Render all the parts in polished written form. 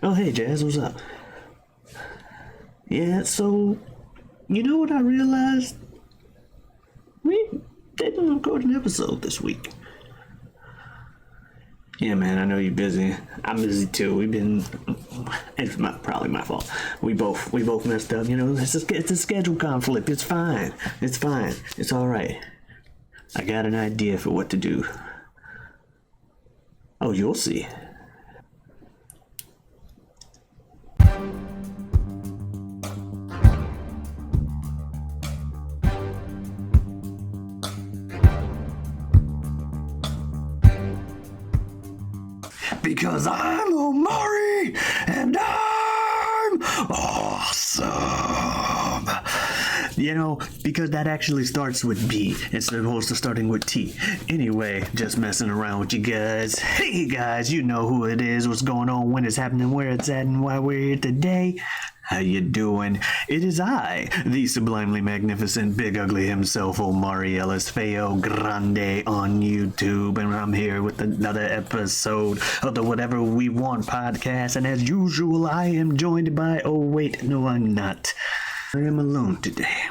Oh, hey, Jazz, what's up? Yeah, so, you know what I realized? We didn't record an episode this week. Yeah, man, I know you're busy. I'm busy too. It's probably my fault. We both messed up. You know, it's a schedule conflict. It's fine. It's all right. I got an idea for what to do. Oh, you'll see. Because I'm Omari and I'm awesome. You know, because that actually starts with B instead of starting with T. Anyway, just messing around with you guys. Hey guys, you know who it is, what's going on, when it's happening, where it's at, and why we're here today. How you doing? It is I, the sublimely magnificent big ugly himself, Omari feogrande on YouTube, and I'm here with another episode of the Whatever We Want podcast, and as usual, I am joined by, oh wait, no I'm not. I am alone today.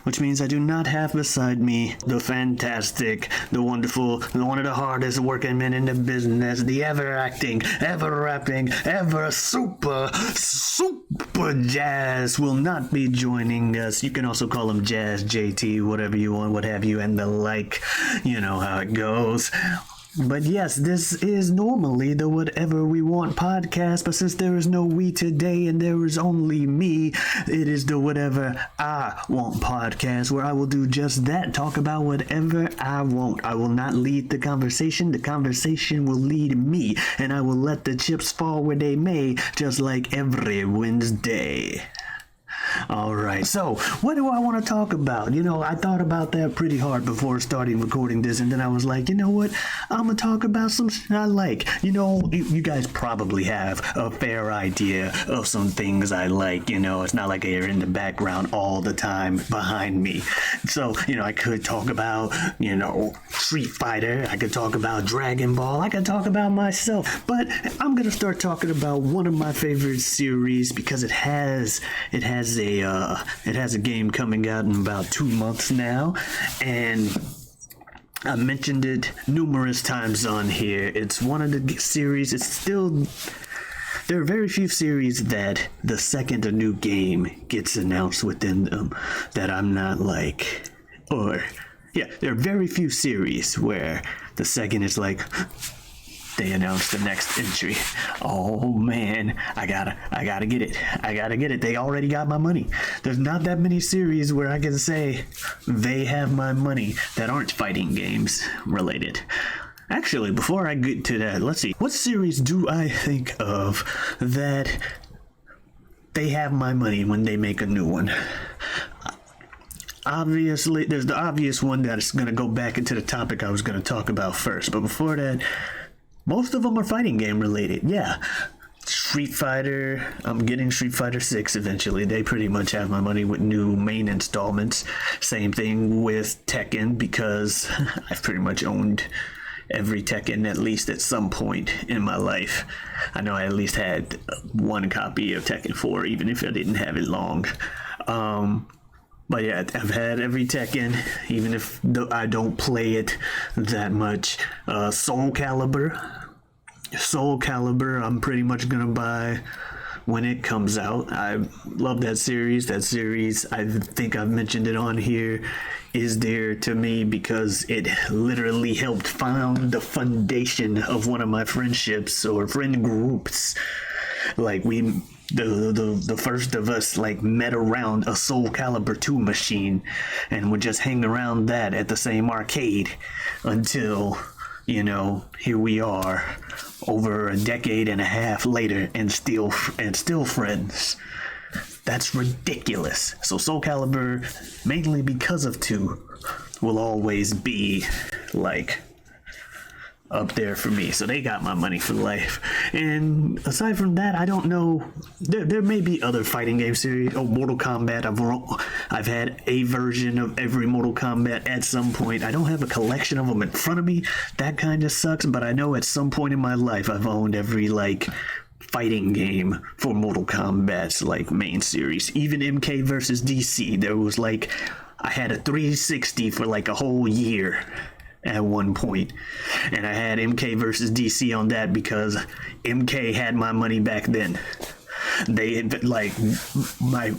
Which means I do not have beside me the fantastic, the wonderful, one of the hardest working men in the business, the ever-acting, ever-rapping, Superjaz will not be joining us. You can also call him Jazz, JT, whatever you want, what have you, and the like. You know how it goes. But yes, this is normally the Whatever We Want podcast, but since there is no we today and there is only me, it is the Whatever I Want podcast, where I will do just that, talk about whatever I want. I will not lead the conversation will lead me, and I will let the chips fall where they may, just like every Wednesday. Alright, so what do I want to talk about? You know, I thought about that pretty hard before starting recording this, and then I was like, you know what? I'm going to talk about some shit I like. You know, you guys probably have a fair idea of some things I like. You know, it's not like they're in the background all the time behind me. So, you know, I could talk about, you know, Street Fighter. I could talk about Dragon Ball. I could talk about myself. But I'm going to start talking about one of my favorite series because it has a game coming out in about 2 months now, and I mentioned it numerous times on here. It's one of the series. There are very few series that the second a new game gets announced within them that I'm not like, or yeah, there are very few series where the second is like, they announced the next entry. Oh man, I gotta get it. They already got my money. There's not that many series where I can say they have my money that aren't fighting games related. Actually, before I get to that, let's see. What series do I think of that they have my money when they make a new one? Obviously, there's the obvious one that is going to go back into the topic I was going to talk about first. But before that, most of them are fighting game related. Yeah. Street Fighter. I'm getting Street Fighter 6 eventually. They pretty much have my money with new main installments. Same thing with Tekken, because I've pretty much owned every Tekken at least at some point in my life. I know I at least had one copy of Tekken 4, even if I didn't have it long. But yeah, I've had every Tekken, even if I don't play it that much. Soul Calibur, I'm pretty much gonna buy when it comes out. I love that series. That series, I think I've mentioned it on here, is dear to me because it literally helped found the foundation of one of my friendships or friend groups. Like the first of us like met around a Soul Calibur 2 machine and would just hang around that at the same arcade until, you know, here we are over a decade and a half later and still friends. That's ridiculous. So Soul Calibur, mainly because of 2, will always be like up there for me. So they got my money for life. And aside from that, I don't know. There may be other fighting game series. Oh, Mortal Kombat. I've had a version of every Mortal Kombat at some point. I don't have a collection of them in front of me. That kind of sucks. But I know at some point in my life, I've owned every like fighting game for Mortal Kombat's like main series. Even MK versus DC, there was like I had a 360 for like a whole year at one point, and I had MK versus DC on that because MK had my money back then. They had, like,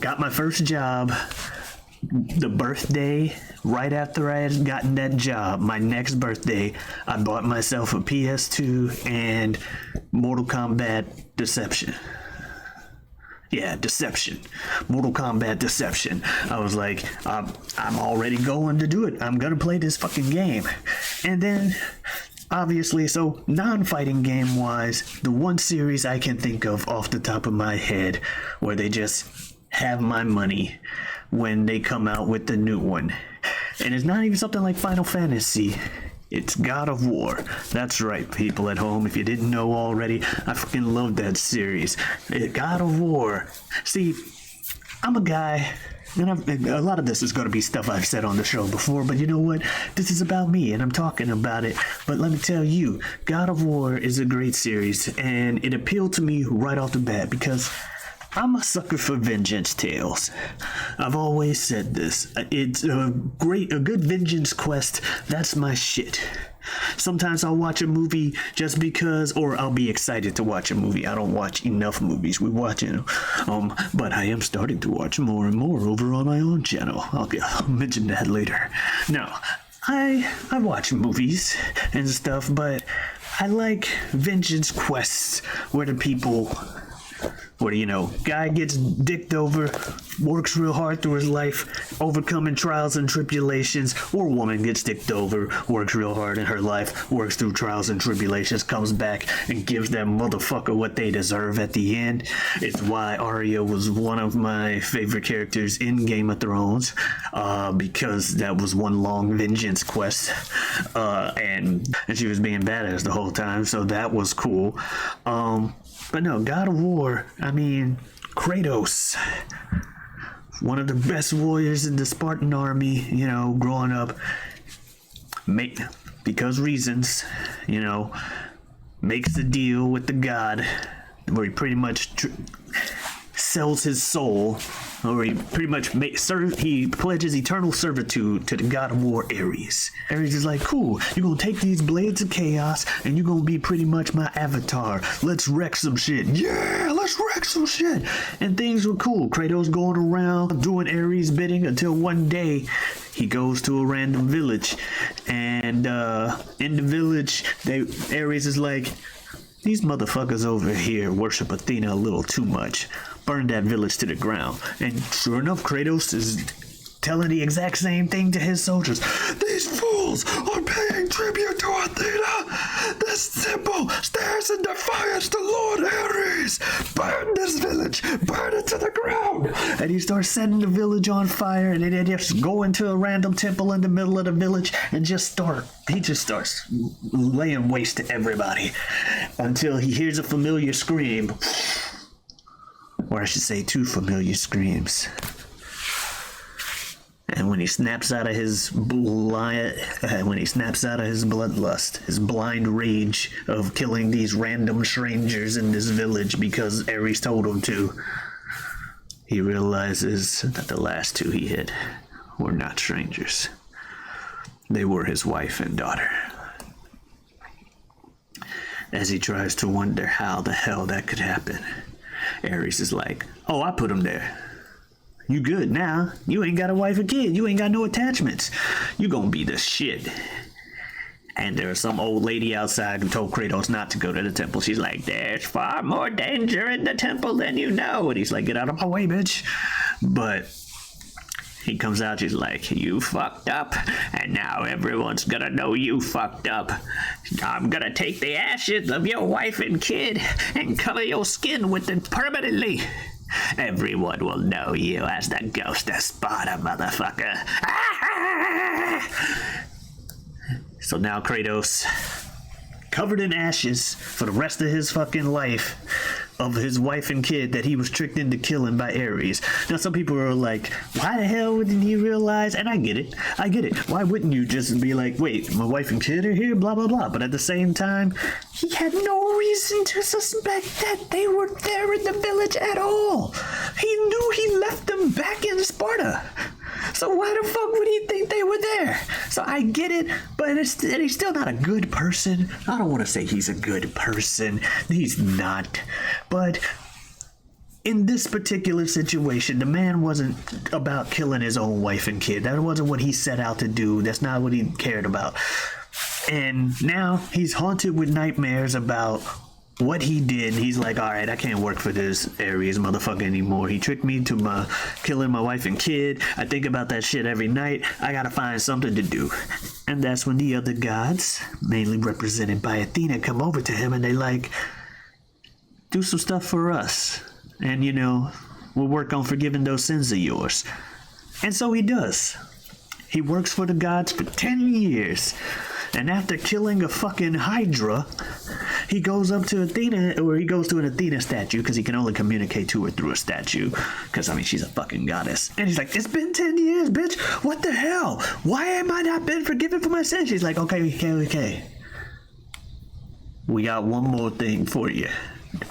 got my first job the birthday right after I had gotten that job. My next birthday, I bought myself a PS2 and Mortal Kombat Deception. Yeah, Deception. Mortal Kombat Deception. I was like, I'm already going to do it. I'm gonna play this fucking game. And then, obviously, so non-fighting game wise, the one series I can think of off the top of my head where they just have my money when they come out with the new one. And it's not even something like Final Fantasy. It's God of War. That's right, people at home. If you didn't know already, I fucking love that series. God of War. See, I'm a guy, and a lot of this is going to be stuff I've said on the show before, but you know what? This is about me, and I'm talking about it. But let me tell you, God of War is a great series, and it appealed to me right off the bat because I'm a sucker for vengeance tales. I've always said this. It's a good vengeance quest. That's my shit. Sometimes I'll watch a movie just because, or I'll be excited to watch a movie. I don't watch enough movies. We watch, but I am starting to watch more and more over on my own channel. I'll mention that later. Now, I watch movies and stuff, but I like vengeance quests where the people, guy gets dicked over, works real hard through his life, overcoming trials and tribulations, or woman gets dicked over, works real hard in her life, works through trials and tribulations, comes back and gives that motherfucker what they deserve at the end. It's why Arya was one of my favorite characters in Game of Thrones, because that was one long vengeance quest, and she was being badass the whole time, so that was cool. But no, God of War, Kratos, one of the best warriors in the Spartan army, growing up, because reasons, makes a deal with the god where he pretty much sells his soul, or he pretty much he pledges eternal servitude to the god of war Ares. Ares is like, cool, you're gonna take these blades of chaos and you're gonna be pretty much my avatar. Let's wreck some shit. Yeah, let's wreck some shit. And things were cool. Kratos going around doing Ares' bidding until one day he goes to a random village, and in the village, Ares is like, these motherfuckers over here worship Athena a little too much. Burn that village to the ground. And sure enough, Kratos is telling the exact same thing to his soldiers. These fools are paying tribute to Athena. This symbol stands in defiance to Lord Ares. Burn this village. Burn it to the ground. And he starts setting the village on fire, and they just go into a random temple in the middle of the village and he just starts laying waste to everybody until he hears a familiar scream. Or I should say 2 familiar screams. And when he snaps out of his bloodlust, his blind rage of killing these random strangers in this village because Ares told him to, he realizes that the last 2 he hit were not strangers. They were his wife and daughter. As he tries to wonder how the hell that could happen, Ares is like, oh, I put him there. You good now. You ain't got a wife or kid. You ain't got no attachments. You gonna be the shit. And there was some old lady outside who told Kratos not to go to the temple. She's like, there's far more danger in the temple than you know. And he's like, get out of my way, bitch. But he comes out, she's like, you fucked up, and now everyone's gonna know you fucked up. I'm gonna take the ashes of your wife and kid and color your skin with them permanently. Everyone will know you as the ghost of Sparta, motherfucker. So now Kratos, covered in ashes for the rest of his fucking life, of his wife and kid that he was tricked into killing by Ares. Now, some people are like, why the hell wouldn't he realize? And I get it. Why wouldn't you just be like, wait, my wife and kid are here, blah, blah, blah. But at the same time, he had no reason to suspect that they were there in the village at all. He knew he left them back in Sparta. So why the fuck would he think they were there? So I get it, but he's still not a good person. I don't want to say he's a good person. He's not. But in this particular situation, the man wasn't about killing his own wife and kid. That wasn't what he set out to do. That's not what he cared about. And now he's haunted with nightmares about what he did. He's like, all right, I can't work for this Ares motherfucker anymore. He tricked me to killing my wife and kid. I think about that shit every night. I gotta find something to do. And that's when the other gods, mainly represented by Athena, come over to him and they like, do some stuff for us. And, you know, we'll work on forgiving those sins of yours. And so he does. He works for the gods for 10 years. And after killing a fucking Hydra, he goes up to Athena, or he goes to an Athena statue, because he can only communicate to her through a statue. Because, I mean, she's a fucking goddess. And he's like, it's been 10 years, bitch. What the hell? Why am I not been forgiven for my sins? She's like, okay. We got one more thing for you.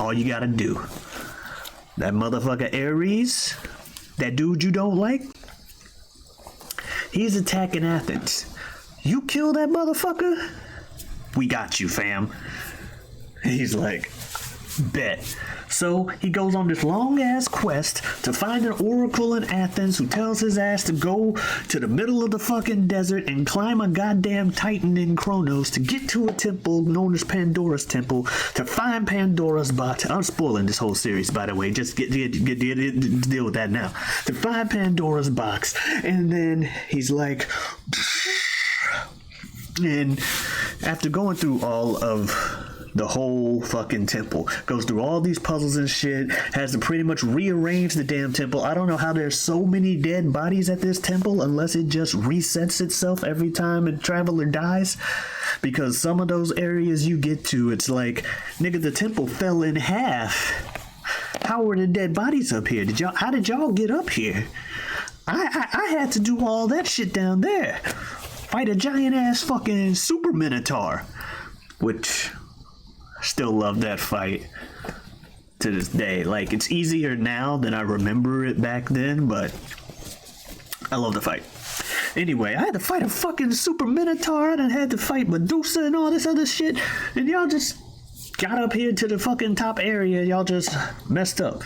All you gotta do. That motherfucker Ares, that dude you don't like, he's attacking Athens. You kill that motherfucker? We got you, fam. He's like, bet. So he goes on this long-ass quest to find an oracle in Athens who tells his ass to go to the middle of the fucking desert and climb a goddamn titan in Kronos to get to a temple known as Pandora's Temple to find Pandora's box. I'm spoiling this whole series, by the way. Just deal with that now. To find Pandora's box. And then he's like... And after going through all of the whole fucking temple, goes through all these puzzles and shit, has to pretty much rearrange the damn temple. I don't know how there's so many dead bodies at this temple unless it just resets itself every time a traveler dies. Because some of those areas you get to, it's like, nigga, the temple fell in half. How were the dead bodies up here? How did y'all get up here? I had to do all that shit down there. Fight a giant ass fucking super minotaur, which I still love that fight to this day. Like, it's easier now than I remember it back then, but I love the fight. Anyway, I had to fight a fucking super minotaur, and I had to fight Medusa and all this other shit, and y'all just got up here to the fucking top area. Y'all just messed up.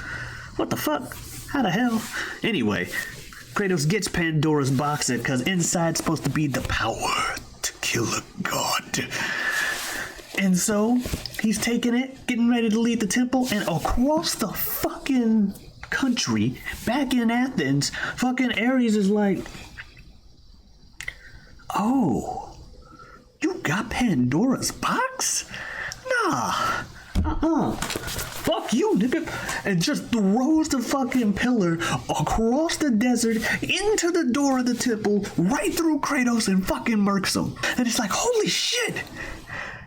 What the fuck? How the hell? Anyway, Kratos gets Pandora's box because inside's supposed to be the power to kill a god. And so he's taking it, getting ready to leave the temple, and across the fucking country, back in Athens, fucking Ares is like, oh, you got Pandora's box? Nah. Fuck you, nigga. And just throws the fucking pillar across the desert into the door of the temple, right through Kratos, and fucking murks him. And it's like, holy shit.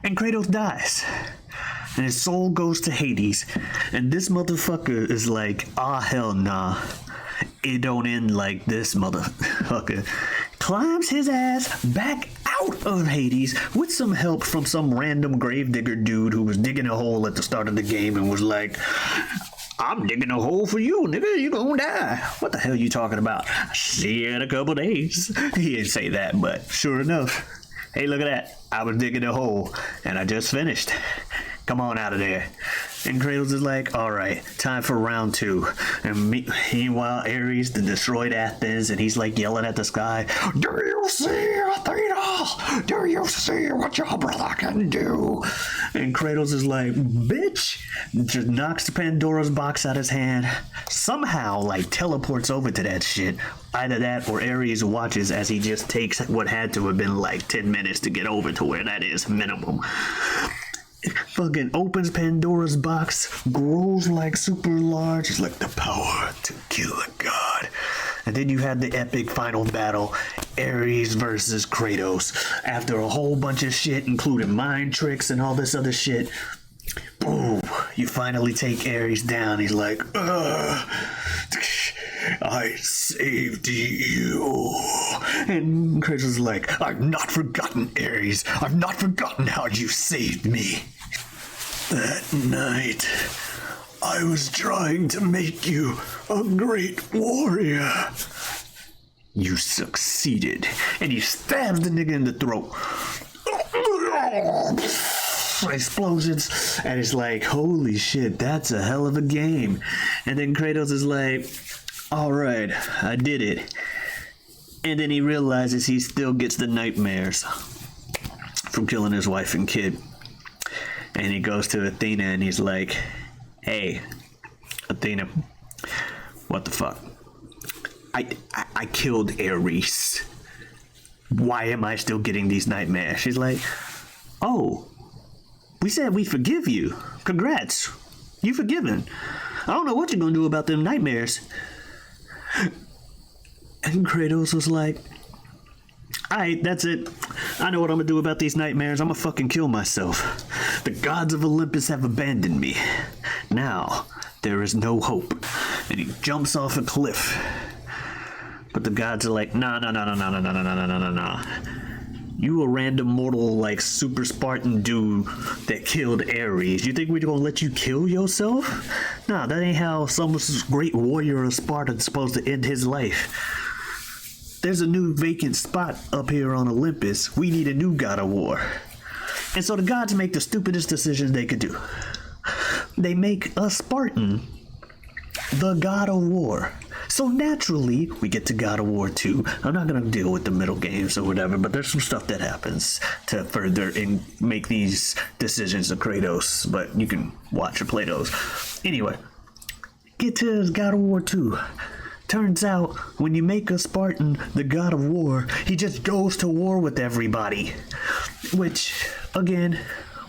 And Kratos dies. And his soul goes to Hades. And this motherfucker is like, hell nah. It don't end like this, motherfucker. Climbs his ass back out of Hades with some help from some random gravedigger dude who was digging a hole at the start of the game and was like, I'm digging a hole for you, nigga. You gonna die. What the hell you talking about? See you in a couple days. He didn't say that, but sure enough. Hey, look at that. I was digging a hole and I just finished. Come on out of there. And Kratos is like, all right, time for round 2. And meanwhile, Ares, the destroyed Athens, and he's like yelling at the sky, do you see Athena? Do you see what your brother can do? And Kratos is like, bitch, just knocks the Pandora's box out his hand, somehow like teleports over to that shit. Either that or Ares watches as he just takes what had to have been like 10 minutes to get over to where that is minimum. Fucking opens Pandora's box, grows like super large. It's like the power to kill a god. And then you had the epic final battle, Ares versus Kratos. After a whole bunch of shit, including mind tricks and all this other shit, Boom! You finally take Ares down. He's like, ugh. I saved you. And Kratos is like, I've not forgotten, Ares. I've not forgotten how you saved me. That night, I was trying to make you a great warrior. You succeeded. And he stabs the nigga in the throat. Explosions. And it's like, holy shit, that's a hell of a game. And then Kratos is like, alright, I did it. And then he realizes he still gets the nightmares from killing his wife and kid. And he goes to Athena and he's like, hey, Athena, what the fuck? I killed Ares. Why am I still getting these nightmares? She's like, oh, we said we forgive you. Congrats. You forgiven. I don't know what you're gonna do about them nightmares. And Kratos was like, alright, that's it. I know what I'm gonna do about these nightmares. I'm gonna fucking kill myself. The gods of Olympus have abandoned me. Now, there is no hope. And he jumps off a cliff. But the gods are like, nah. You a random mortal, like, super Spartan dude that killed Ares. You think we're gonna let you kill yourself? Nah, that ain't how some great warrior of Sparta's supposed to end his life. There's a new vacant spot up here on Olympus. We need a new god of war. And so the gods make the stupidest decisions they could do. They make a Spartan the god of war. So naturally, we get to God of War 2. I'm not going to deal with the middle games or whatever, but there's some stuff that happens to further make these decisions of Kratos, but you can watch or play those. Anyway, get to God of War 2. Turns out, when you make a Spartan the god of war, he just goes to war with everybody. Which, again,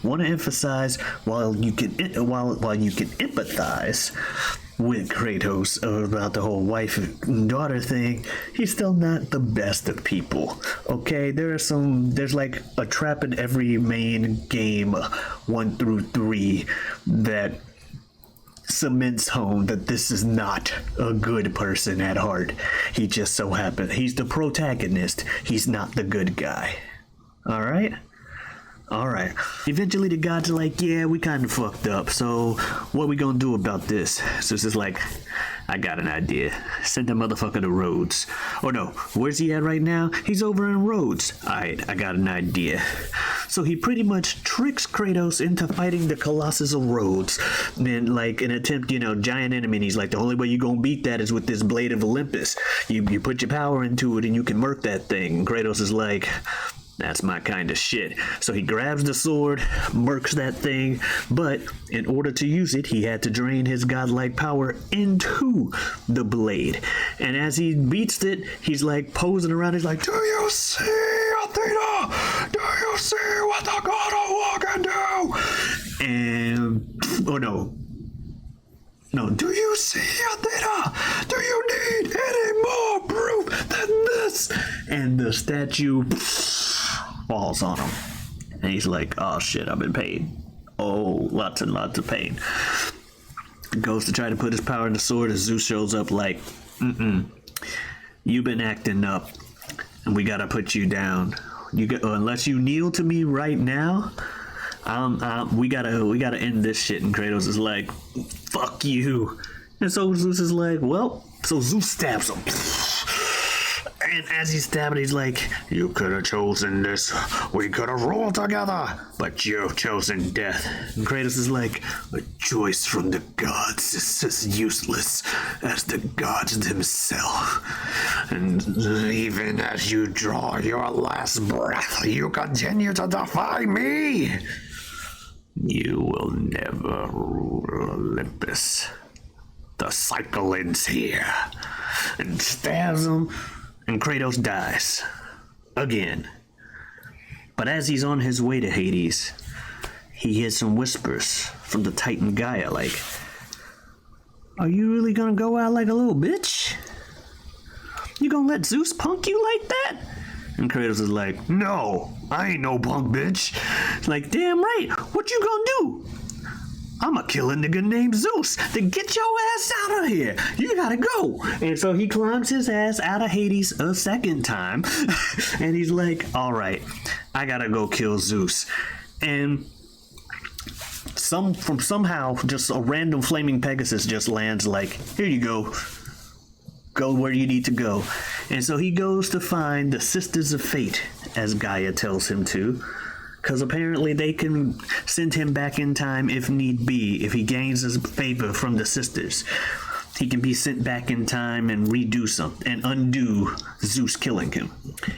want to emphasize, while you can empathize with Kratos about the whole wife and daughter thing, he's still not the best of people. Okay, there's like a trap in every main game 1 through 3 that cements home that this is not a good person at heart. He just so happens he's the protagonist. He's not the good guy. Alright? Alright. Eventually the gods are like, yeah, we kind of fucked up, so what we gonna do about this? So it's just like, I got an idea. Send that motherfucker to Rhodes. Oh no, where's he at right now? He's over in Rhodes. Alright, I got an idea. So he pretty much tricks Kratos into fighting the Colossus of Rhodes. Then, like, an attempt, giant enemy, and he's like, the only way you gonna beat that is with this blade of Olympus. You put your power into it and you can murk that thing. And Kratos is like, that's my kind of shit. So he grabs the sword, murks that thing, but in order to use it, he had to drain his godlike power into the blade. And as he beats it, he's like posing around. He's like, do you see, Athena? Do you see what the god of war can do? And, oh no, do you see, Athena? Do you need any more proof than this? And the statue falls on him. And he's like, oh shit, I've been paid. Oh, lots and lots of pain. Goes to try to put his power in the sword as Zeus shows up like, you've been acting up and we gotta put you down. Unless you kneel to me right now, we gotta end this shit. And Kratos is like, fuck you. And so Zeus is like, well, so Zeus stabs him. And as he's stabbing, he's like, you could have chosen this. We could have ruled together. But you've chosen death. And Kratos is like, a choice from the gods is as useless as the gods themselves. And even as you draw your last breath, you continue to defy me. You will never rule Olympus. The cycle ends here. And stabs him. And Kratos dies. Again. But as he's on his way to Hades, he hears some whispers from the Titan Gaia like, are you really gonna go out like a little bitch? You gonna let Zeus punk you like that? And Kratos is like, no, I ain't no punk bitch. Like, damn right, what you gonna do? I'ma kill a nigga named Zeus to get your ass out of here. You gotta go. And so he climbs his ass out of Hades a second time. And he's like, all right, I gotta go kill Zeus. And somehow just a random flaming Pegasus just lands like, here you go. Go where you need to go. And so he goes to find the Sisters of Fate, as Gaia tells him to. Because apparently they can send him back in time if need be. If he gains his favor from the sisters, he can be sent back in time and redo something and undo Zeus killing him.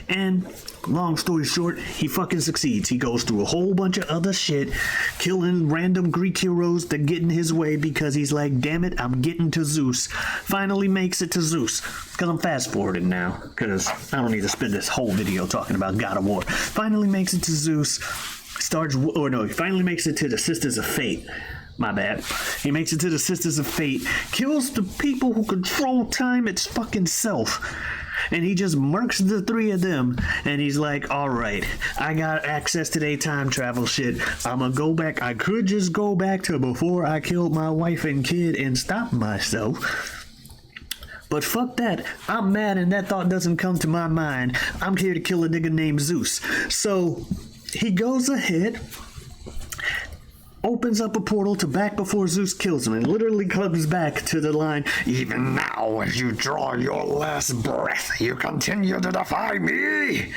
And long story short, he fucking succeeds. He goes through a whole bunch of other shit, killing random Greek heroes that get in his way because he's like, damn it, I'm getting to Zeus. Finally makes it to Zeus. Because I'm fast forwarding now, because I don't need to spend this whole video talking about God of War. Finally makes it to Zeus. He finally makes it to the Sisters of Fate. My bad. He makes it to the Sisters of Fate, kills the people who control time its fucking self. And he just murks the three of them. And he's like, all right, I got access to their time travel shit. I'm gonna go back. I could just go back to before I killed my wife and kid and stop myself. But fuck that. I'm mad and that thought doesn't come to my mind. I'm here to kill a nigga named Zeus. So he goes ahead, opens up a portal to back before Zeus kills him, and literally comes back to the line, even now as you draw your last breath, you continue to defy me.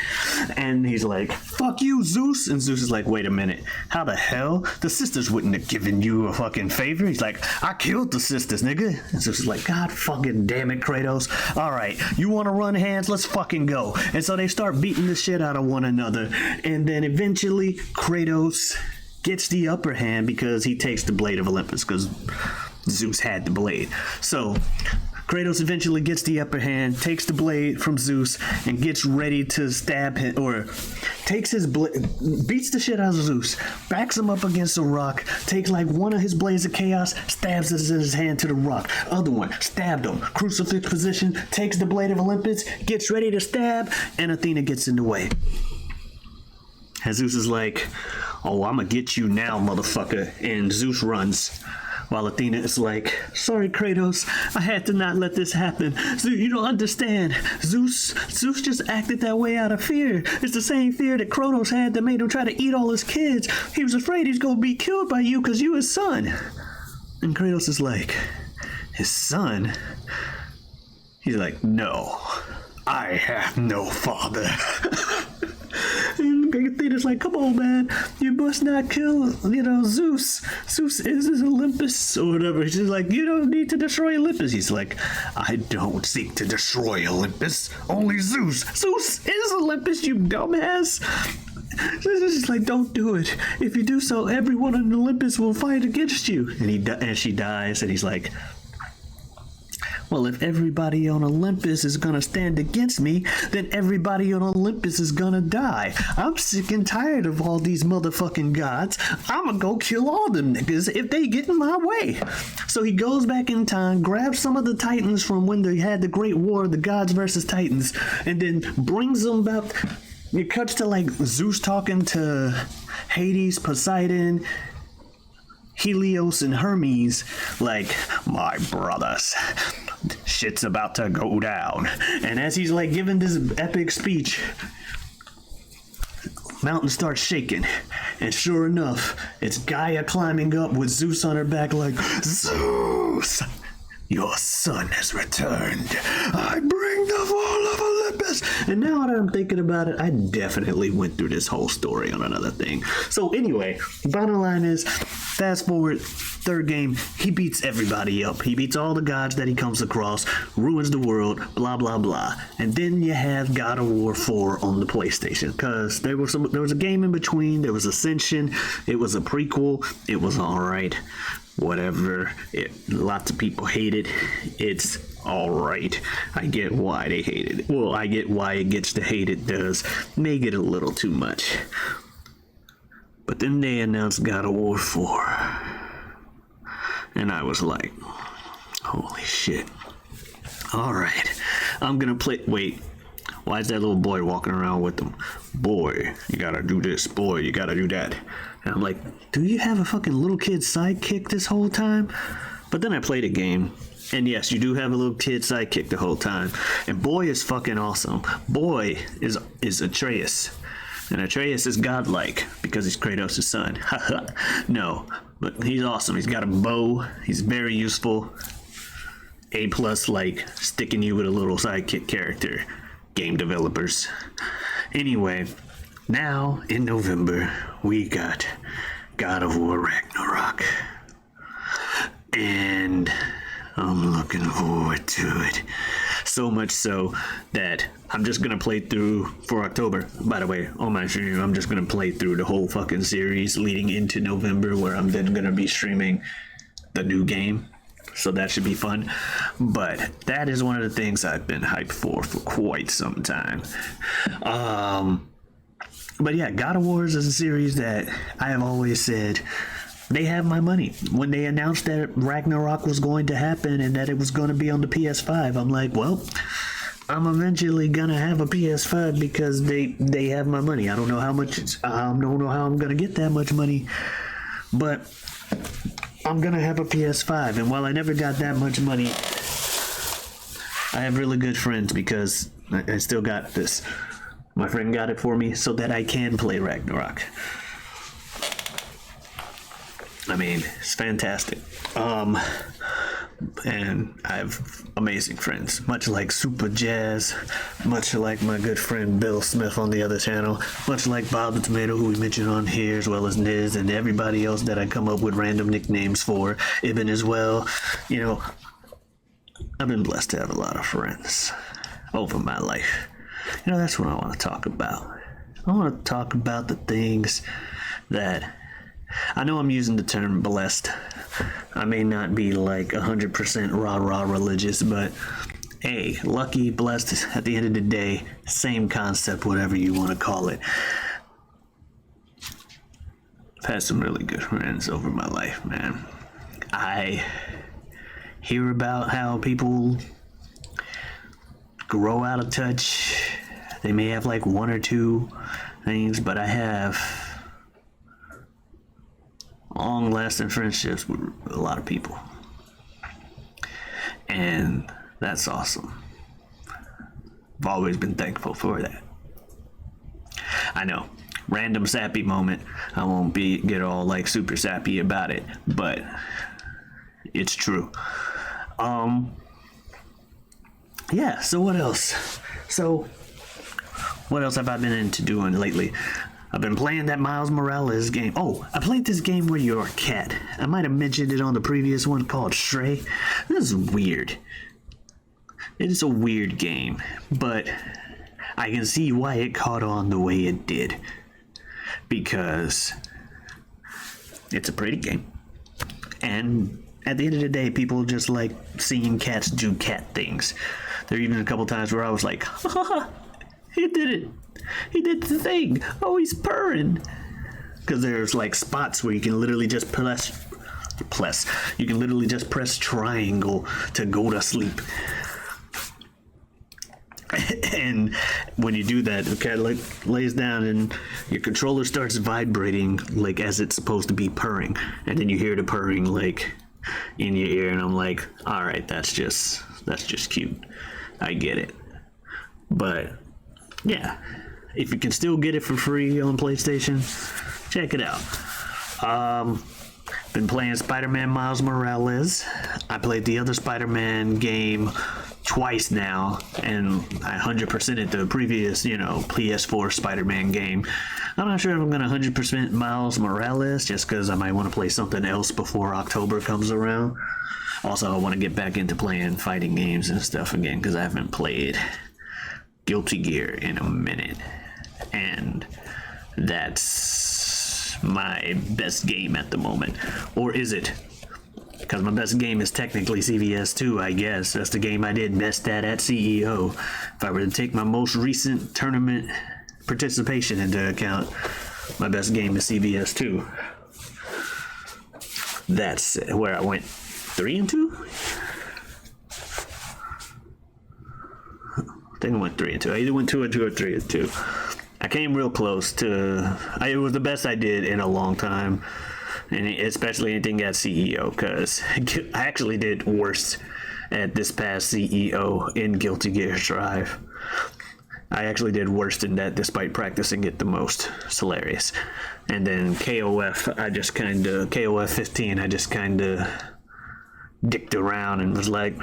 And he's like, fuck you, Zeus. And Zeus is like, wait a minute, how the hell? The sisters wouldn't have given you a fucking favor. He's like, I killed the sisters, nigga. And Zeus is like, God fucking damn it, Kratos. All right, you want to run hands? Let's fucking go. And so they start beating the shit out of one another. And then eventually Kratos gets the upper hand because he takes the blade of Olympus, because Zeus had the blade. So Kratos eventually gets the upper hand, takes the blade from Zeus, and gets ready to stab him, or takes his blade, beats the shit out of Zeus, backs him up against a rock, takes like one of his blades of chaos, stabs his hand to the rock. Other one, stabbed him, crucifix position, takes the blade of Olympus, gets ready to stab, and Athena gets in the way. And Zeus is like, oh, I'm gonna get you now, motherfucker. And Zeus runs. While Athena is like, sorry, Kratos, I had to not let this happen. Zeus, you don't understand. Zeus just acted that way out of fear. It's the same fear that Kratos had that made him try to eat all his kids. He was afraid he's gonna be killed by you because you his son. And Kratos is like, his son? He's like, no, I have no father. And Athena's like, come on, man, you must not kill, Zeus. Zeus is Olympus, or whatever. She's like, you don't need to destroy Olympus. He's like, I don't seek to destroy Olympus, only Zeus. Zeus is Olympus, you dumbass. She's like, don't do it. If you do so, everyone on Olympus will fight against you. And she dies, and he's like, well, if everybody on Olympus is gonna stand against me, then everybody on Olympus is gonna die. I'm sick and tired of all these motherfucking gods. I'ma go kill all them niggas if they get in my way. So he goes back in time, grabs some of the Titans from when they had the Great War, the gods versus Titans, and then brings them back. It cuts to like Zeus talking to Hades, Poseidon, Helios, and Hermes, like, my brothers, shit's about to go down. And as he's like giving this epic speech, mountain starts shaking, and sure enough, it's Gaia climbing up with Zeus on her back like, Zeus, your son has returned. I bring the fall of Olympus. And now that I'm thinking about it, I definitely went through this whole story on another thing. So anyway, bottom line is, fast forward, third game, he beats everybody up. He beats all the gods that he comes across, ruins the world, blah, blah, blah. And then you have God of War 4 on the PlayStation, because there was a game in between. There was Ascension. It was a prequel. It was all right. Whatever. Lots of people hate it. It's all right. I get why they hate it. Well, I get why it gets to hate it does. May get a little too much. But then they announced God of War 4. And I was like, holy shit. All right. I'm gonna play. Wait. Why is that little boy walking around with them? Boy, you gotta do this. Boy, you gotta do that. And I'm like, do you have a fucking little kid sidekick this whole time? But then I played a game, and yes, you do have a little kid sidekick the whole time. And boy is fucking awesome. Boy is Atreus. And Atreus is godlike because he's Kratos' son. No, but he's awesome. He's got a bow. He's very useful. A plus, like sticking you with a little sidekick character. Game developers. Anyway, now in November we got God of War Ragnarok. And I'm looking forward to it. So much so that I'm just gonna play through for October. By the way, on my stream, I'm just gonna play through the whole fucking series leading into November, where I'm then gonna be streaming the new game. So that should be fun. But that is one of the things I've been hyped for quite some time. But yeah, God of War is a series that I have always said they have my money. When they announced that Ragnarok was going to happen and that it was going to be on the PS5, I'm like, well, I'm eventually gonna have a PS5 because they have my money. I don't know how much. I don't know how I'm gonna get that much money, but I'm gonna have a PS5. And while I never got that much money, I have really good friends because I still got this. My friend got it for me so that I can play Ragnarok. I mean, it's fantastic. And I have amazing friends, much like Superjaz, much like my good friend Bill Smith on the other channel, much like Bob the Tomato, who we mentioned on here, as well as Niz and everybody else that I come up with random nicknames for, Ibn as well. You know, I've been blessed to have a lot of friends over my life. You know, that's what I want to talk about. I want to talk about the things that I know I'm using the term blessed. I may not be like 100% rah-rah religious, but hey, lucky, blessed, at the end of the day, same concept, whatever you want to call it. I've had some really good friends over my life, man. I hear about how people grow out of touch. They may have like one or two things, but I have long-lasting friendships with a lot of people, and that's awesome. I've always been thankful for that. I know, random sappy moment. I won't get all like super sappy about it, but it's true. Yeah. So what else have I been into doing lately? I've been playing that Miles Morales game. Oh, I played this game where you're a cat. I might have mentioned it on the previous one called Stray. This is weird. It is a weird game, but I can see why it caught on the way it did. Because it's a pretty game. And at the end of the day, people just like seeing cats do cat things. There are even a couple times where I was like, ha ha ha, he did it. He did the thing. Oh, he's purring. Because there's like spots where you can literally just press. You can literally just press triangle to go to sleep. And when you do that, the cat like lays down and your controller starts vibrating like as it's supposed to be purring. And then you hear the purring like in your ear, and I'm like, all right, that's just cute. I get it. But yeah, if you can still get it for free on PlayStation, check it out. Been playing Spider-Man Miles Morales. I played the other Spider-Man game twice now, and I 100%ed the previous, PS4 Spider-Man game. I'm not sure if I'm going to 100% Miles Morales, just because I might want to play something else before October comes around. Also, I want to get back into playing fighting games and stuff again, because I haven't played Guilty Gear in a minute, and that's my best game at the moment. Or is it? Because my best game is technically CVS 2, I guess. That's the game I did best at CEO. If I were to take my most recent tournament participation into account, my best game is CVS 2. That's where I went 3-2? think I went 3 and 2. I either went 2 and 2 or 3 and 2. I came real close to. It was the best I did in a long time, and especially anything at CEO, because I actually did worse at this past CEO in Guilty Gear Strive. I actually did worse than that despite practicing it the most. It's hilarious. And then KOF 15, I just kind of dicked around and was like,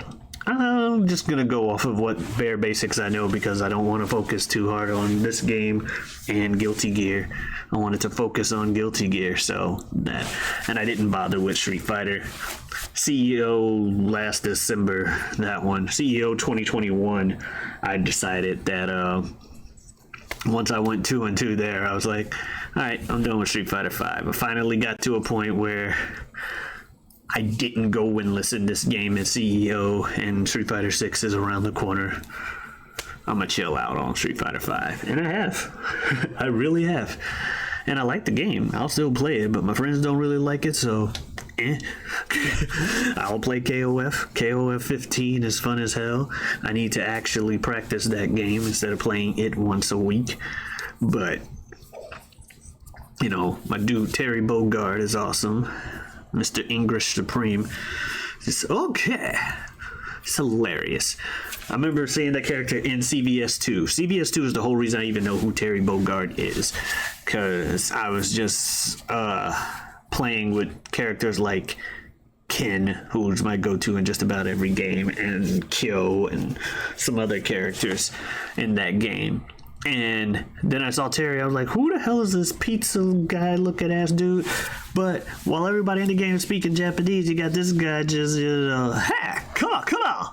I'm just going to go off of what bare basics I know because I don't want to focus too hard on this game and Guilty Gear. I wanted to focus on Guilty Gear, so that. And I didn't bother with Street Fighter. CEO last December, that one. CEO 2021, I decided that once I went 2 and 2 there, I was like, alright, I'm done with Street Fighter 5. I finally got to a point where I didn't go winless in this game at CEO, and Street Fighter 6 is around the corner. I'm gonna chill out on Street Fighter 5. And I have. I really have. And I like the game. I'll still play it, but my friends don't really like it, so I'll play KOF. KOF 15 is fun as hell. I need to actually practice that game instead of playing it once a week. But, you know, my dude Terry Bogard is awesome. Mr. English Supreme. It's okay. It's hilarious. I remember seeing that character in CVS 2. CVS 2 is the whole reason I even know who Terry Bogard is. Because I was just playing with characters like Ken, who's my go-to in just about every game, and Kyo, and some other characters in that game. And then I saw Terry, I was like, who the hell is this pizza guy looking ass dude? But while everybody in the game is speaking Japanese, you got this guy just, hey, come on.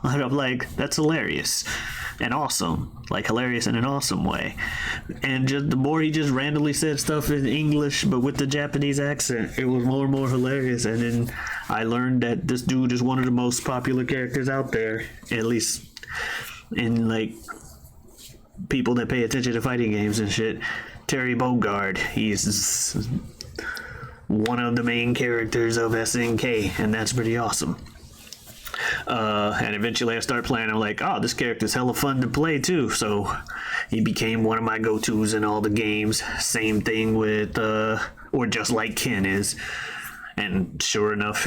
And I'm like, that's hilarious and awesome. Like, hilarious in an awesome way. And just the more he just randomly said stuff in English, but with the Japanese accent, it was more and more hilarious. And then I learned that this dude is one of the most popular characters out there, at least in, like, people that pay attention to fighting games and shit. Terry Bogard, he's one of the main characters of SNK, and that's pretty awesome. And eventually I start playing, I'm like, oh, this character's hella fun to play too, so he became one of my go-tos in all the games. Same thing with or just like Ken is. And sure enough,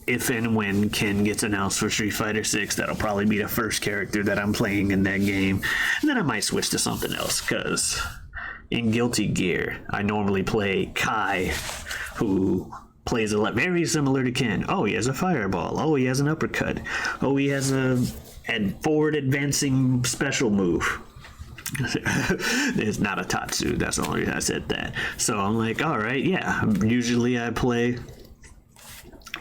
if and when Ken gets announced for Street Fighter 6, that'll probably be the first character that I'm playing in that game. And then I might switch to something else, because in Guilty Gear, I normally play Kai, who plays a lot very similar to Ken. Oh, he has a fireball. Oh, he has an uppercut. Oh, he has a forward advancing special move. It's not a Tatsu. That's the only reason I said that. So I'm like, all right, yeah. Usually I play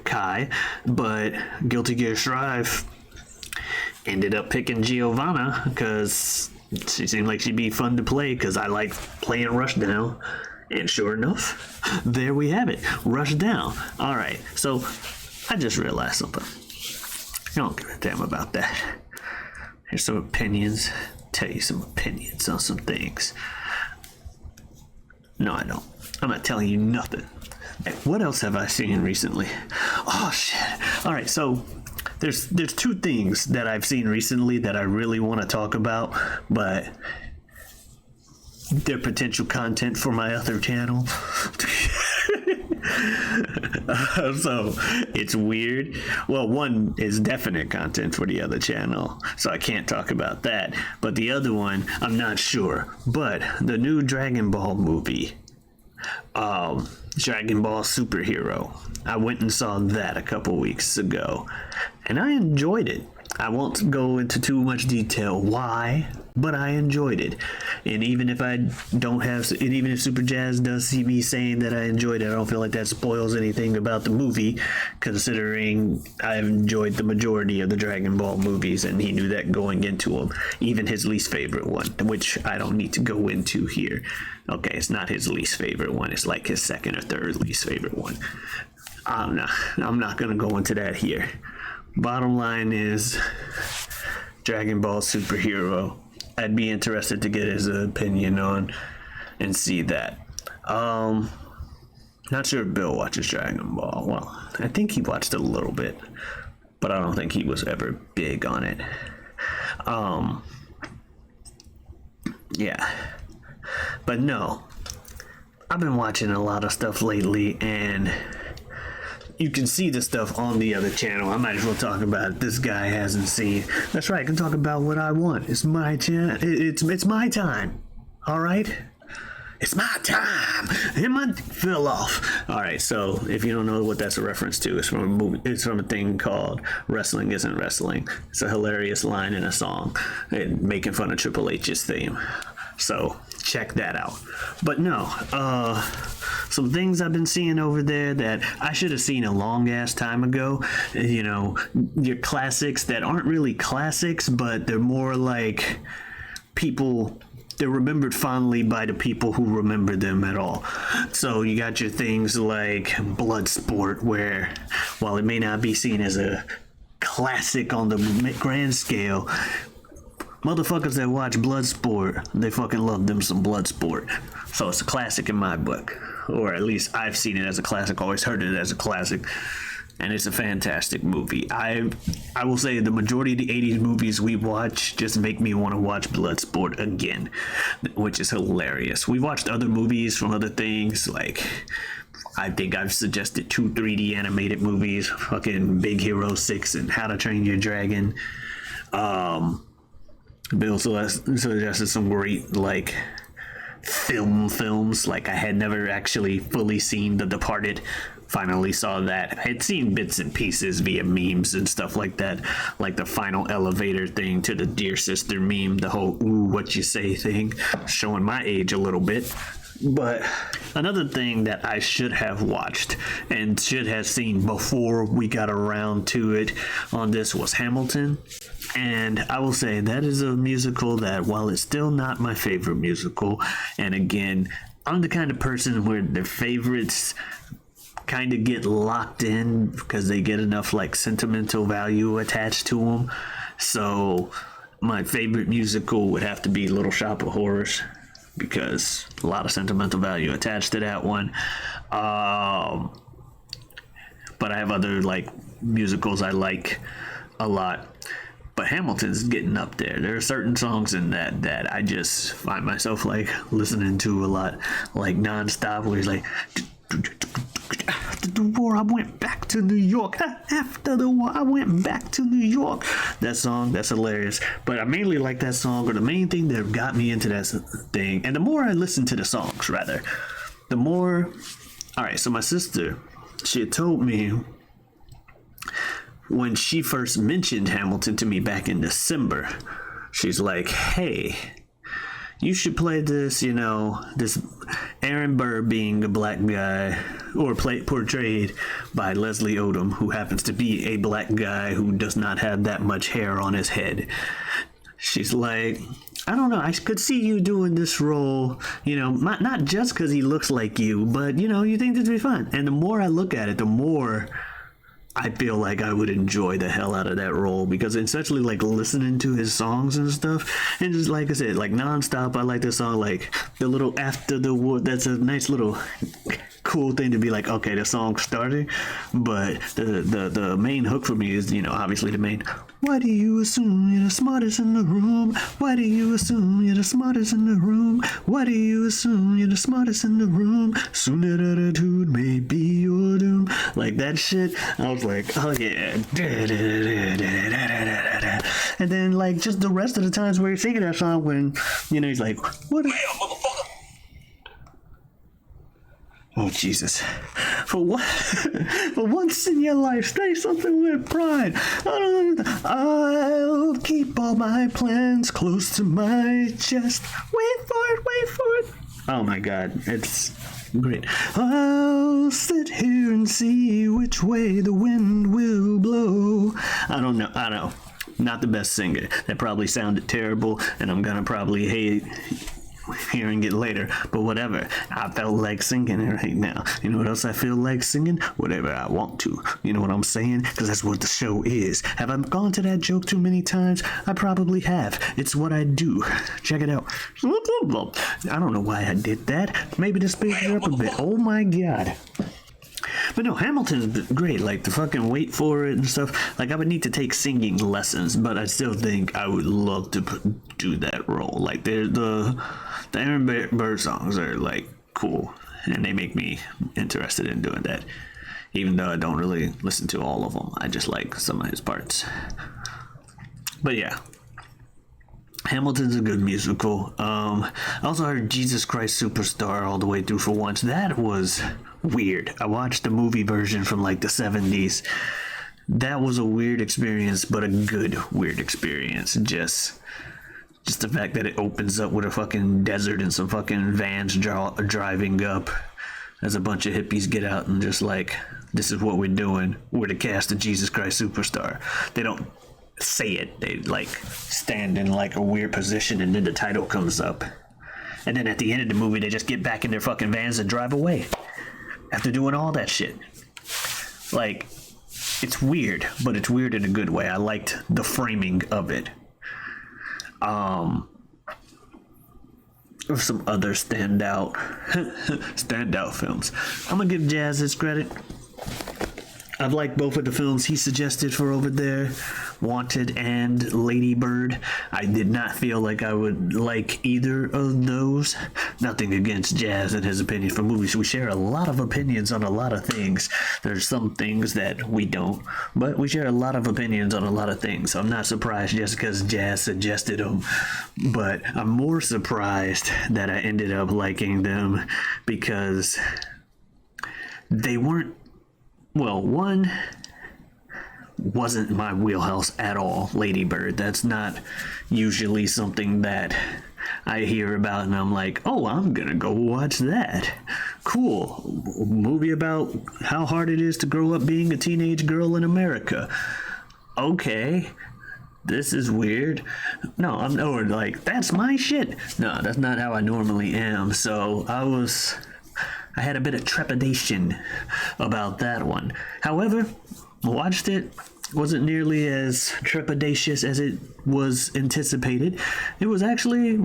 Kai, but Guilty Gear Strive ended up picking Giovanna because she seemed like she'd be fun to play because I like playing Rushdown. And sure enough, there we have it. Rushdown. All right, so I just realized something. I don't give a damn about that. Here's some opinions. Tell you some opinions on some things. No, I don't. I'm not telling you nothing. What else have I seen recently? Oh shit. All right, so there's two things that I've seen recently that I really want to talk about, but they're potential content for my other channel. So it's weird. Well, one is definite content for the other channel, so I can't talk about that. But the other one, I'm not sure. But the new Dragon Ball movie, Dragon Ball Superhero, I went and saw that a couple weeks ago, and I enjoyed it. I won't go into too much detail why, but I enjoyed it. And even if I don't have, and even if Superjaz does see me saying that I enjoyed it, I don't feel like that spoils anything about the movie, considering I've enjoyed the majority of the Dragon Ball movies, and he knew that going into them. Even his least favorite one, which I don't need to go into here. Okay, it's not his least favorite one. It's like his second or third least favorite one. I'm not going to go into that here. Bottom line is Dragon Ball Superhero. I'd be interested to get his opinion on and see that. Not sure if Bill watches Dragon Ball. Well, I think he watched it a little bit, but I don't think he was ever big on it. Yeah. But no, I've been watching a lot of stuff lately, and you can see the stuff on the other channel. I might as well talk about it. This guy hasn't seen. That's right, I can talk about what I want. It's my channel. It's my time. All right? It's my time. And my fell off. All right, so if you don't know what that's a reference to, it's from a movie. It's from a thing called "Wrestling Isn't Wrestling." It's a hilarious line in a song, and making fun of Triple H's theme. So check that out. But no, some things I've been seeing over there that I should have seen a long ass time ago. You know, your classics that aren't really classics, but they're more like people. They're remembered fondly by the people who remember them at all. So you got your things like Bloodsport, where while it may not be seen as a classic on the grand scale, motherfuckers that watch Bloodsport, they fucking love them some Bloodsport. So it's a classic in my book. Or at least I've seen it as a classic, always heard it as a classic. And it's a fantastic movie. I will say the majority of the 80s movies we watch just make me want to watch Bloodsport again, which is hilarious. We watched other movies from other things, like I think I've suggested 2 3D animated movies, fucking Big Hero 6 and How to Train Your Dragon. Bill suggested some great, like, films. Like, I had never actually fully seen The Departed. Finally saw that. I had seen bits and pieces via memes and stuff like that, like the final elevator thing to the Dear Sister meme, the whole ooh what you say thing, showing my age a little bit. But another thing that I should have watched and should have seen before we got around to it on this was Hamilton. And I will say that is a musical that, while it's still not my favorite musical, and again, I'm the kind of person where their favorites kind of get locked in because they get enough like sentimental value attached to them. So my favorite musical would have to be Little Shop of Horrors, because a lot of sentimental value attached to that one. But I have other like musicals I like a lot. But Hamilton's getting up there. There are certain songs in that I just find myself like listening to a lot, like nonstop, where he's like, after the war I went back to New York. After the war I went back to New York. That song, that's hilarious. But I mainly like that song, or the main thing that got me into that thing. And the more I listen to the songs, rather, the more... Alright, so my sister, she had told me when she first mentioned Hamilton to me back in December, she's like, hey, you should play this, you know, this Aaron Burr being a black guy, or portrayed by Leslie Odom, who happens to be a black guy who does not have that much hair on his head. She's like, I don't know, I could see you doing this role, you know, not just because he looks like you, but, you know, you think this would be fun. And the more I look at it, the more I feel like I would enjoy the hell out of that role, because essentially like listening to his songs and stuff, and just like I said, like nonstop, I like this song, like the little After the War. That's a nice little cool thing to be like, okay, the song's starting, but the main hook for me is, you know, obviously the main, why do you assume you're the smartest in the room? Why do you assume you're the smartest in the room? Why do you assume you're the smartest in the room? Soon that attitude may be your doom. Like that shit, I was like, oh yeah. And then like just the rest of the times where he's singing that song, when, you know, he's like, what? Oh Jesus! For once in your life, say something with pride. I'll keep all my plans close to my chest. Wait for it. Oh my God, it's great. I'll sit here and see which way the wind will blow. I don't know. Not the best singer. That probably sounded terrible, and I'm gonna probably hate hearing it later, but whatever. I felt like singing it right now. You know what else I feel like singing? Whatever I want to. You know what I'm saying? Because that's what the show is. Have I gone to that joke too many times? I probably have. It's what I do. Check it out. I don't know why I did that. Maybe to speed it up a bit. Oh my God. But no, Hamilton's great. Like the fucking wait for it and stuff. Like I would need to take singing lessons, but I still think I would love to do that role. Like the Aaron Burr songs are like cool, and they make me interested in doing that. Even though I don't really listen to all of them, I just like some of his parts. But yeah, Hamilton's a good musical. I also heard Jesus Christ Superstar all the way through for once. That was weird. I watched the movie version from like the 70s. That was a weird experience, but a good weird experience. Just the fact that it opens up with a fucking desert and some fucking vans driving up as a bunch of hippies get out and just like, this is what we're doing. We're the cast of Jesus Christ Superstar. They don't say it. They like stand in like a weird position and then the title comes up. And then at the end of the movie, they just get back in their fucking vans and drive away after doing all that shit. Like, it's weird, but it's weird in a good way. I liked the framing of it. Or some other standout films. I'm gonna give Jazz his credit. I've liked both of the films he suggested for over there, Wanted and Lady Bird. I did not feel like I would like either of those. Nothing against Jazz and his opinion for movies. We share a lot of opinions on a lot of things. There's some things that we don't, but we share a lot of opinions on a lot of things. So I'm not surprised just because Jazz suggested them, but I'm more surprised that I ended up liking them because they weren't. Well, one wasn't my wheelhouse at all, Lady Bird. That's not usually something that I hear about and I'm like, oh, I'm gonna go watch that. Cool. Movie about how hard it is to grow up being a teenage girl in America. Okay. This is weird. No, I'm or like, that's my shit. No, that's not how I normally am. So I had a bit of trepidation about that one. However, watched it. Wasn't nearly as trepidatious as it was anticipated. It was actually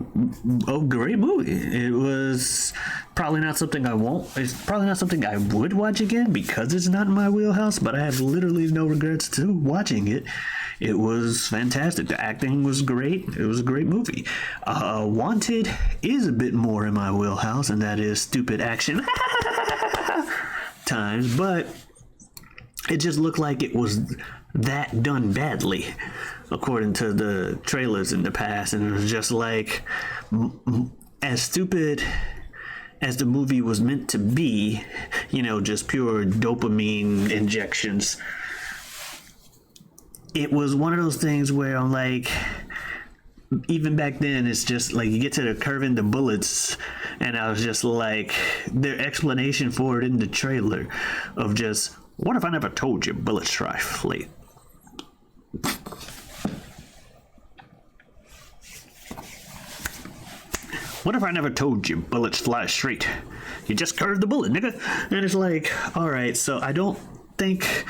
a great movie. It was probably not something it's probably not something I would watch again because it's not in my wheelhouse, but I have literally no regrets to watching it. It was fantastic. The acting was great. It was a great movie. Wanted is a bit more in my wheelhouse, and that is stupid action times, but it just looked like it was that done badly, according to the trailers in the past, and it was just like, as stupid as the movie was meant to be, just pure dopamine injections. It was one of those things where I'm like, even back then, it's just like you get to the curving the bullets, and I was just like, their explanation for it in the trailer of just, what if I never told you bullets fly straight? What if I never told you bullets fly straight? You just curved the bullet, nigga. And it's like, all right, so I don't think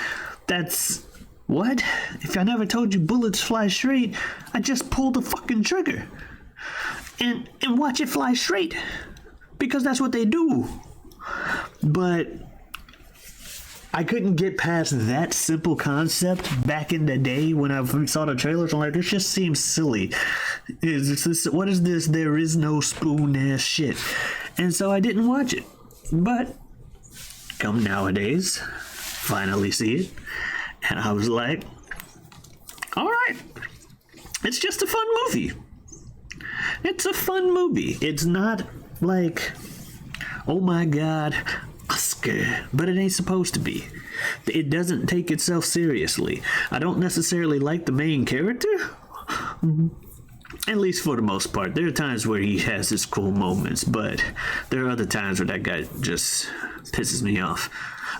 that's... What? If I never told you bullets fly straight, I just pull the fucking trigger and watch it fly straight because that's what they do. But I couldn't get past that simple concept back in the day when I saw the trailers. I'm like, this just seems silly. What is this? There is no spoon ass shit. And so I didn't watch it. But come nowadays, finally see it. And I was like, all right, it's just a fun movie. It's a fun movie. It's not like, oh my God, Oscar, but it ain't supposed to be. It doesn't take itself seriously. I don't necessarily like the main character, at least for the most part. There are times where he has his cool moments, but there are other times where that guy just pisses me off.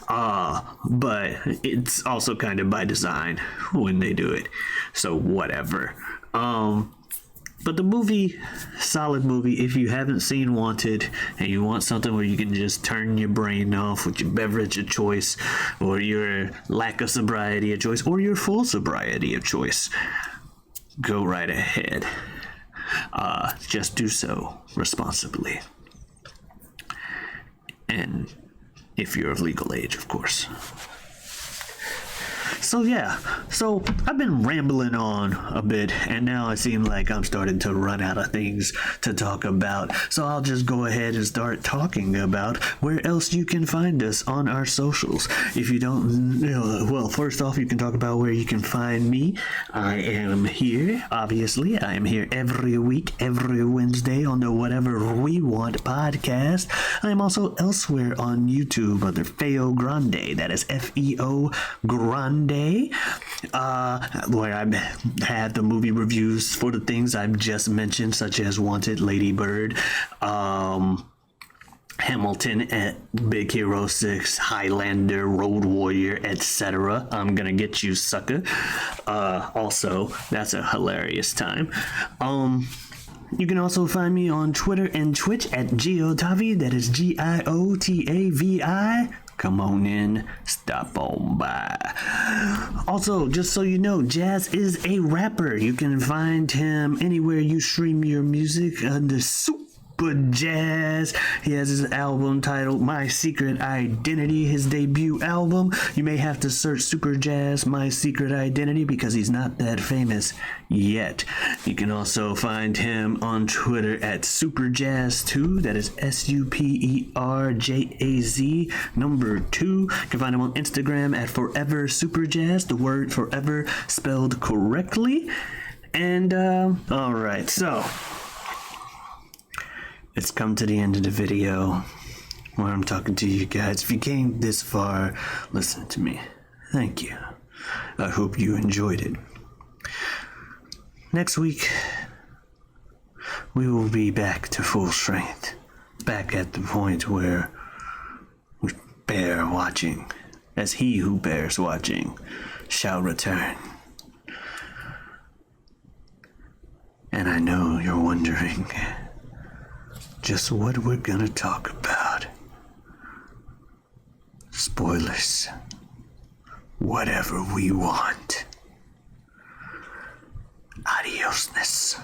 But it's also kind of by design when they do it. So whatever. But the movie, solid movie. If you haven't seen Wanted and you want something where you can just turn your brain off with your beverage of choice, or your lack of sobriety of choice, or your full sobriety of choice, go right ahead. Just do so responsibly. And if you're of legal age, of course. So yeah, so I've been rambling on a bit, and now it seems like I'm starting to run out of things to talk about. So I'll just go ahead and start talking about where else you can find us on our socials. If you don't know, well, first off, you can talk about where you can find me. I am here, obviously. I am here every week, every Wednesday on the Whatever We Want podcast. I am also elsewhere on YouTube under feogrande. That is Feo Grande. Where I had the movie reviews for the things I've just mentioned, such as Wanted, Lady Bird, Hamilton at Big Hero 6, Highlander, Road Warrior, etc. I'm gonna get you, sucker. Also, that's a hilarious time. You can also find me on Twitter and Twitch at Giotavi. That is Giotavi. Come on in, stop on by. Also, just so you know, Jazz is a rapper. You can find him anywhere you stream your music under Superjaz. He has his album titled My Secret Identity, his debut album. You may have to search Superjaz, My Secret Identity, because he's not that famous yet. You can also find him on Twitter at Superjaz2. That is SUPERJAZ number 2. You can find him on Instagram at Forever Superjaz, the word forever spelled correctly. And, alright, so it's come to the end of the video where I'm talking to you guys. If you came this far, listen to me. Thank you. I hope you enjoyed it. Next week, we will be back to full strength. Back at the point where we bear watching, as he who bears watching shall return. And I know you're wondering just what we're gonna talk about. Spoilers. Whatever we want. Adiosness.